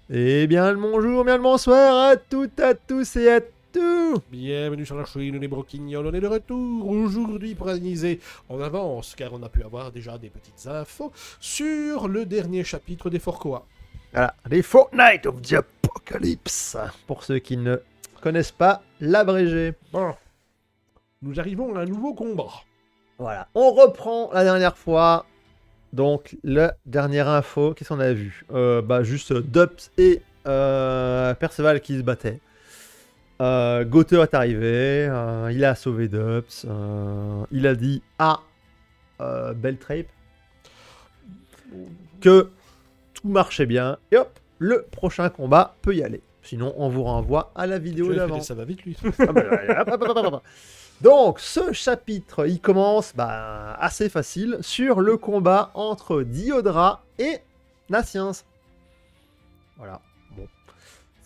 Et bien le bonjour, bien le bonsoir à toutes, à tous et à tous. Bienvenue sur la chaîne Les Broquignoles, on est de retour aujourd'hui pour analyser en avance, car on a pu avoir déjà des petites infos sur le dernier chapitre des Forcoa. Voilà, les Fortnite of the Apocalypse, pour ceux qui ne connaissent pas l'abrégé. Bon, nous arrivons à un nouveau combat. Voilà, on reprend la dernière fois. Donc, la dernière info, qu'est-ce qu'on a vu? Juste Dubs et Perceval qui se battaient. Gother est arrivé, il a sauvé Dubs, il a dit à Beltrape que tout marchait bien, et hop, le prochain combat peut y aller. Sinon, on vous renvoie à la vidéo d'avant. Ça va vite, lui. Donc, ce chapitre, il commence assez facile sur le combat entre Diodra et Naciens. Voilà. Bon.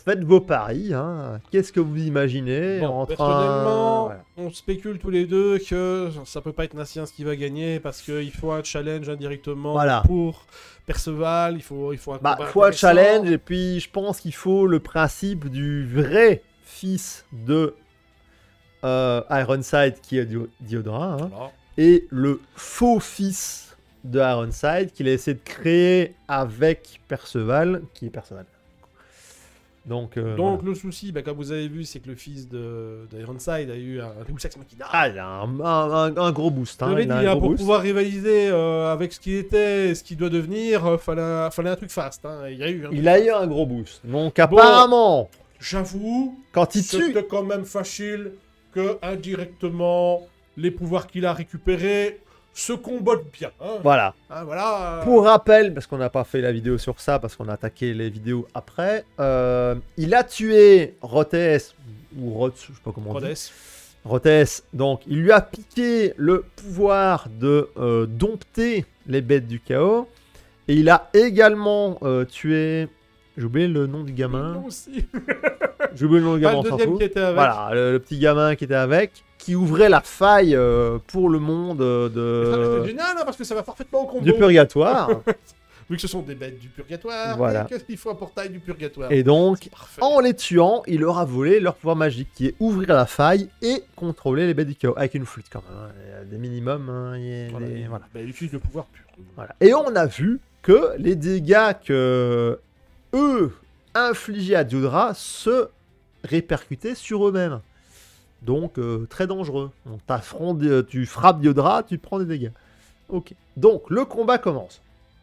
Faites vos paris. Hein. Qu'est-ce que vous imaginez personnellement, voilà. on spécule tous les deux que ça peut pas être Naciens qui va gagner parce qu'il faut un challenge indirectement pour Perceval. Il faut un combat faut un challenge et puis je pense qu'il faut le principe du vrai fils de Ironside qui est Diodra et le faux fils de Ironside qu'il a essayé de créer avec Perceval qui est Perceval. Donc voilà. Le souci, comme vous avez vu, c'est que le fils d'Ironside a eu un Deus Ex Machina. Ah, il a un gros boost. Hein, pour pouvoir rivaliser avec ce qu'il était et ce qu'il doit devenir, fallait un truc fast. Hein. Il a eu un gros boost. Donc apparemment, j'avoue, quand il tue, c'était quand même facile que indirectement les pouvoirs qu'il a récupérés se combattent bien. Hein. Voilà. Hein, voilà. Pour rappel, parce qu'on n'a pas fait la vidéo sur ça, parce qu'on a attaqué les vidéos après, il a tué Rotes, ou Rots, je sais pas comment on dit. Rotes, donc il lui a piqué le pouvoir de dompter les bêtes du chaos, et il a également tué... J'ai oublié le nom du gamin. Moi aussi. J'ai oublié le nom du gamin, on s'en fout. Voilà, le petit gamin qui était avec, qui ouvrait la faille pour le monde de... C'est génial, hein, parce que ça va parfaitement au combo. Du purgatoire. Vu que ce sont des bêtes du purgatoire, voilà. Qu'est-ce qu'il faut un portail du purgatoire. Et donc, en les tuant, il leur a volé leur pouvoir magique, qui est ouvrir la faille et contrôler les bêtes du chaos. Avec une flûte quand même, hein. Il y a des minimums. Hein, voilà. Il utilise le pouvoir pur. Voilà. Et on a vu que les dégâts que eux infligeaient à Diodra se répercutaient sur eux-mêmes. Donc, très dangereux. Tu frappes Diodra, tu prends des dégâts. Ok. Donc, le combat commence.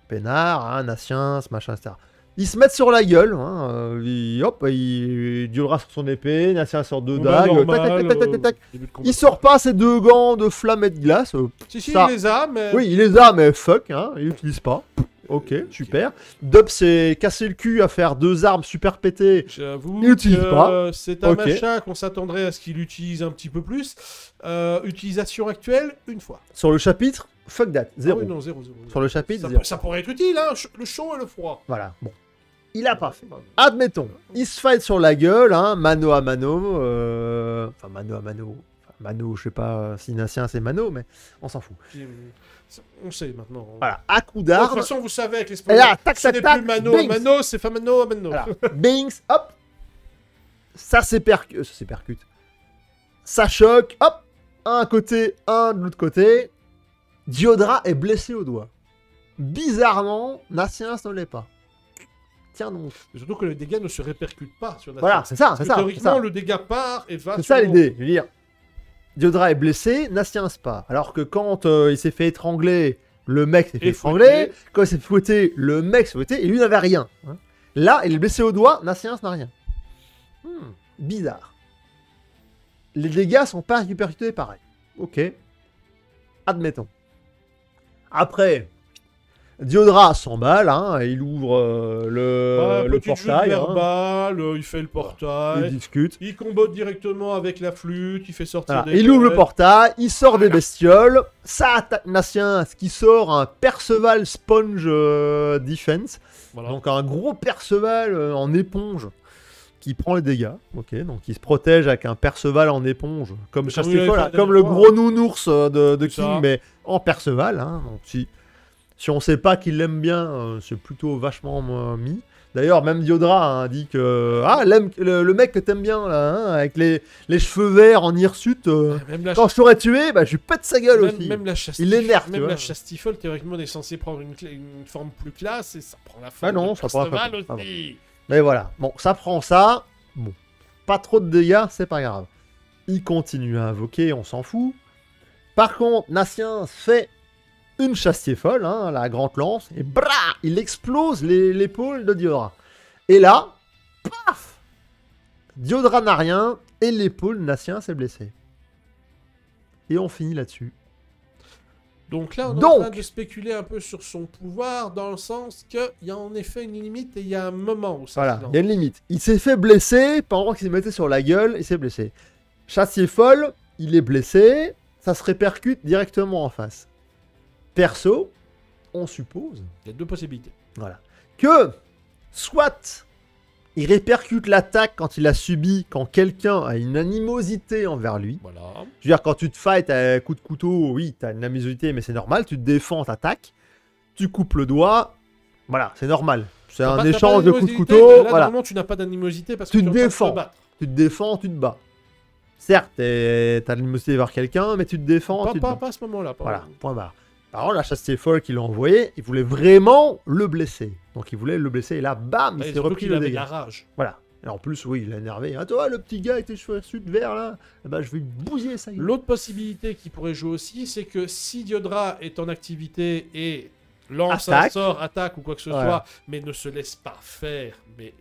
Peinard, hein, Naciens, machin, etc. Ils se mettent sur la gueule. Hein, Diodra sur son épée, Naciens sort deux dagues. Tac. Il sort pas ses deux gants de flamme et de glace. Si, il les a, mais... Oui, il les a, mais fuck, hein, il l'utilise pas. Ok, super. Dub s'est cassé le cul à faire deux armes super pétées. J'avoue il n'utilise pas. C'est un machin qu'on s'attendrait à ce qu'il utilise un petit peu plus. Utilisation actuelle, une fois. Sur le chapitre, fuck that, 0. Ah oui, non, 0. Sur le chapitre, 0. Ça pourrait être utile, hein, le chaud et le froid. Voilà, bon. Il a pas fait. Admettons, il se fight sur la gueule, hein, mano à mano. Enfin, mano à mano. Mano, je sais pas si Naciens c'est mano, mais on s'en fout. On sait maintenant. Voilà, à coup d'arme. De toute façon, vous savez avec les spoilers. Et là, tac, ce n'est plus mano à mano, c'est pas mano à mano. Voilà. Bings, hop. Ça s'épercute. Ça choque, hop. Un côté, un de l'autre côté. Diodra est blessé au doigt. Bizarrement, Naciens ne l'est pas. Tiens donc. Et surtout que les dégâts ne se répercutent pas sur Naciens. Voilà, c'est ça. Théoriquement, le dégât part et va. C'est ça l'idée. Je veux dire. Diodra est blessé, Naciens pas. Alors que quand il s'est fait étrangler, le mec s'est fait étrangler. Quand il s'est fouetté, le mec s'est fouetté et lui n'avait rien. Hein. Là, il est blessé au doigt, Naciens n'a rien. Bizarre. Les dégâts sont pas répercutés pareil. Ok. Admettons. Après, Diodra s'emballe, hein, il ouvre le portail. Verbal, il fait le portail. Il discute. Il combat directement avec la flûte, il fait sortir des... Il ouvre le portail, il sort des bestioles. Ça attaque Naciens qui sort un Perceval Sponge Defense. Voilà. Donc un gros Perceval en éponge qui prend les dégâts. Ok, donc il se protège avec un Perceval en éponge. Comme le gros nounours de King, mais en Perceval. Hein, donc si on sait pas qu'il l'aime bien, c'est plutôt vachement mis. D'ailleurs, même Diodra hein, dit que... Ah, le mec que t'aimes bien, là, hein, avec les cheveux verts en hirsute, Même la quand je t'aurais tué, bah, je lui pète sa gueule aussi. Même la Il l'énerve, tu Même vois. la Chastifol, théoriquement, est censée prendre une forme plus classe et ça prend la Ah forme non, de ça prend la Perceval forme. aussi. Mais voilà, bon, ça prend ça. Bon, pas trop de dégâts, c'est pas grave. Il continue à invoquer, on s'en fout. Par contre, Nassien fait une chastier folle, hein, la grande lance, et bra, il explose l'épaule de Diodra. Et là, paf, Diodra n'a rien, et l'épaule de Nassien s'est blessée. Et on finit là-dessus. Donc là, on est en train de spéculer un peu sur son pouvoir, dans le sens qu'il y a en effet une limite et il y a un moment où ça Voilà, se lance. il y a une limite. Il s'est fait blesser, pendant qu'il se mettait sur la gueule, il s'est blessé. Chastier folle, il est blessé, ça se répercute directement en face. Perso, on suppose, Il y a deux possibilités. voilà, que soit il répercute l'attaque quand il a subi, quand quelqu'un a une animosité envers lui. Voilà. Je veux dire, quand tu te fights à coup de couteau, oui, t'as une animosité, mais c'est normal, tu te défends, t'attaques, tu coupes le doigt, voilà, c'est normal. C'est un échange de coups de couteau, Là, voilà. normalement, tu n'as pas d'animosité parce que Tu tu te es en train de défends. te battre. Tu te défends, tu te bats. Certes, t'as l'animosité vers quelqu'un, mais tu te défends, tu te bats. Pas à ce moment-là. Voilà, point barre. Par contre, la chastier folle qu'il a envoyé, il voulait vraiment le blesser. Donc il voulait le blesser, et là, bam, il s'est repris le avait de dégât. la rage. Voilà. Et en plus, oui, il a énervé. Ah, toi, le petit gars avec tes cheveux hirsutes verts, là, eh ben, je vais lui bousiller ça. L'autre possibilité qui pourrait jouer aussi, c'est que si Diodra est en activité et lance un sort, attaque ou quoi que ce soit, mais ne se laisse pas faire, mais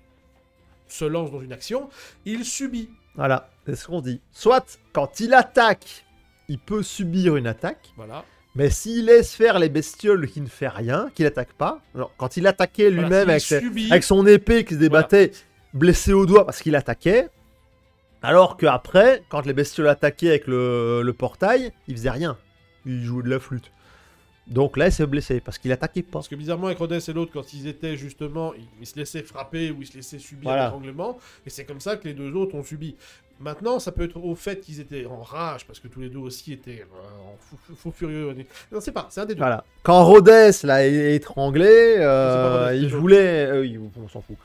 se lance dans une action, il subit. Voilà, c'est ce qu'on dit. Soit, quand il attaque, il peut subir une attaque. Voilà. Mais s'il laisse faire les bestioles qui ne fait rien, qu'il attaque pas, alors, quand il attaquait lui-même avec son épée qui se débattait, blessé au doigt parce qu'il attaquait, alors qu'après, quand les bestioles attaquaient avec le portail, il faisait rien. Il jouait de la flûte. Donc là, il s'est blessé parce qu'il attaquait pas. Parce que bizarrement, avec Rhodes et l'autre, quand ils étaient justement, ils se laissaient frapper ou ils se laissaient subir l'étranglement, et c'est comme ça que les deux autres ont subi. Maintenant, ça peut être au fait qu'ils étaient en rage, parce que tous les deux aussi étaient en fou furieux. Non, c'est pas, c'est un des deux. Voilà. Quand Rhodes l'a étranglé, il voulait... on s'en fout.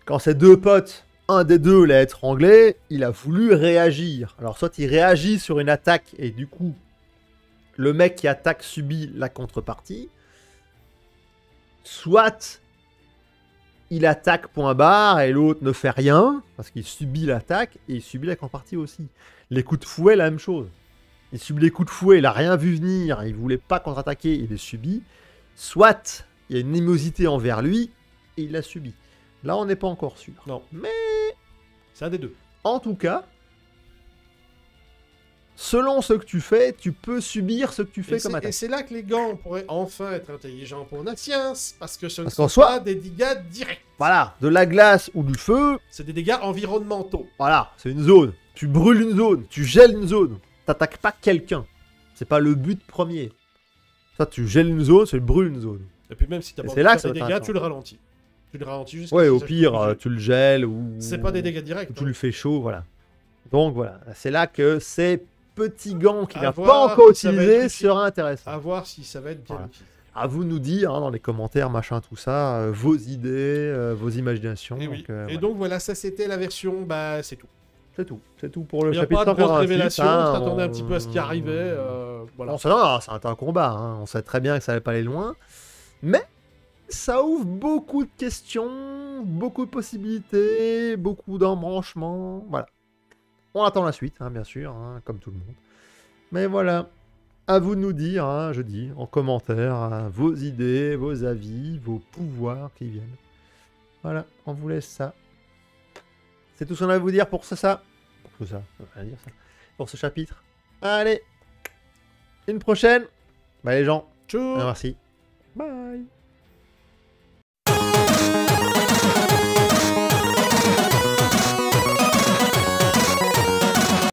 Quand ses deux potes, un des deux l'a étranglé, il a voulu réagir. Alors soit il réagit sur une attaque, et du coup, le mec qui attaque subit la contrepartie. Soit il attaque point barre et l'autre ne fait rien, parce qu'il subit l'attaque et il subit la contrepartie aussi. Les coups de fouet, la même chose. Il subit les coups de fouet, il a rien vu venir, il voulait pas contre-attaquer, il les subit. Soit il y a une animosité envers lui et il l'a subi. Là, on n'est pas encore sûr. Non. Mais c'est un des deux. En tout cas, selon ce que tu fais, tu peux subir ce que tu fais comme attaque. Et c'est là que les gants pourraient enfin être intelligents pour Nassiens, parce que ce ne sont pas des dégâts directs. Voilà, de la glace ou du feu. C'est des dégâts environnementaux. Voilà, c'est une zone. Tu brûles une zone, tu gèles une zone. T'attaques pas quelqu'un. C'est pas le but premier. Ça, tu gèles une zone, tu brûles une zone. Et puis même si t'as pas des dégâts, tu le ralentis. Tu le ralentis jusqu'à ouais, au pire, tu le gèles ou... C'est pas des dégâts directs. Tu le fais chaud, voilà. Donc voilà, c'est là que ces petits gants qu'il n'a pas encore utilisés sera intéressant. À voir si ça va être bien utilisé. À vous de nous dire dans les commentaires, machin, tout ça, vos idées, vos imaginations. Et, donc, donc voilà, ça c'était la version, c'est tout. C'est tout pour le chapitre. Il n'y a pas de grosse 186, révélation, on s'attendait un petit peu à ce qui arrivait. Voilà. Non, c'est un combat, hein. On sait très bien que ça n'allait pas aller loin. Mais ça ouvre beaucoup de questions, beaucoup de possibilités, beaucoup d'embranchements. Voilà. On attend la suite, hein, bien sûr, hein, comme tout le monde. Mais voilà. À vous de nous dire, hein, je dis, en commentaire, hein, vos idées, vos avis, vos pouvoirs qui viennent. Voilà, on vous laisse ça. C'est tout ce qu'on a à vous dire pour ça. Pour ça, rien dire ça. Pour ce chapitre. Allez, une prochaine. Bah les gens, Ciao. merci. Bye.